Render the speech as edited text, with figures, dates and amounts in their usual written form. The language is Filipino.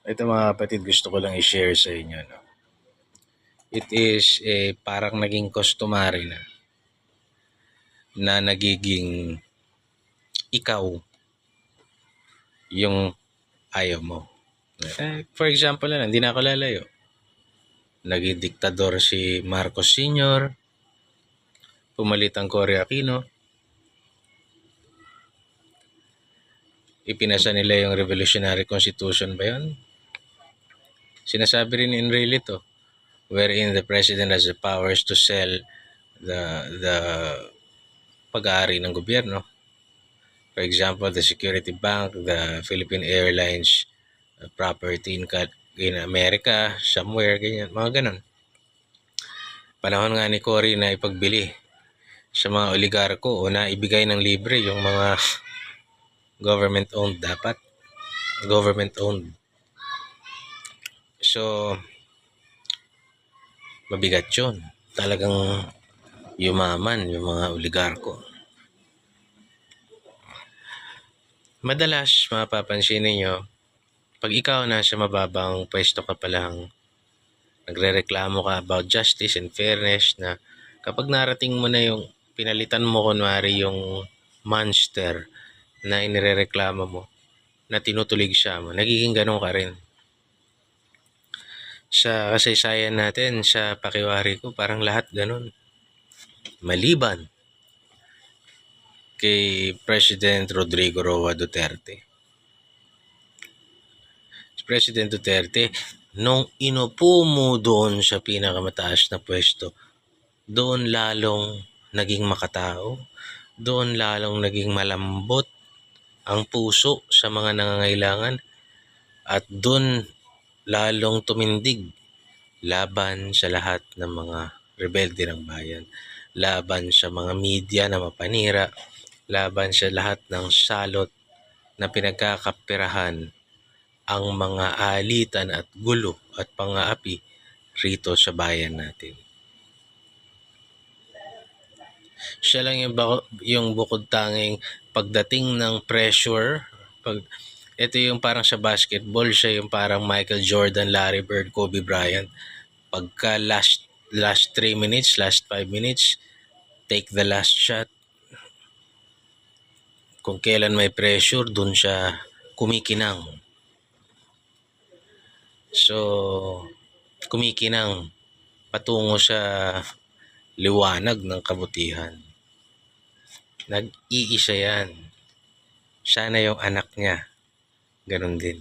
Ito mga kapatid, gusto ko lang i-share sa inyo. No? It is parang naging customary na nagiging ikaw yung ayaw mo. For example na lang, hindi na ako lalayo. Naging diktador si Marcos Sr., pumalit ang Cory Aquino, ipinasa nila yung Revolutionary Constitution ba yun? Sinasabi rin ni Enrile ito, wherein the president has the powers to sell the pag-aari ng gobyerno. For example, the Security Bank, the Philippine Airlines property in America, somewhere, ganyan, mga ganon. Panahon nga ni Cory na ipagbili sa mga oligarko o na ibigay ng libre yung mga government-owned dapat. Government-owned. So, mabigat yun. Talagang yumaman yung mga oligarko. Madalas, mapapansin ninyo, pag ikaw nasa mababang pwesto ka pa lang, nagre-reklamo ka about justice and fairness na kapag narating mo na yung pinalitan mo kunwari yung monster na inirereklamo mo, na tinutulig siya mo, nagiging ganun ka rin. Sa kasaysayan natin, sa pakiwari ko, parang lahat ganun. Maliban kay President Rodrigo Roa Duterte. President Duterte, nung inupo mo doon sa pinakamataas na pwesto, doon lalong naging makatao, doon lalong naging malambot ang puso sa mga nangangailangan, at doon lalong tumindig laban sa lahat ng mga rebelde ng bayan, laban sa mga media na mapanira, laban sa lahat ng salot na pinagkakapirahan ang mga alitan at gulo at pang-aapi rito sa bayan natin. Siya lang yung bukod tanging pagdating ng pressure, ito yung parang sa basketball, siya yung parang Michael Jordan, Larry Bird, Kobe Bryant. Pagka last 3 minutes, last 5 minutes, take the last shot. Kung kailan may pressure, dun siya kumikinang. So, kumikinang patungo sa liwanag ng kabutihan. Nag-iisa yan. Sana yung anak niya, ganun din.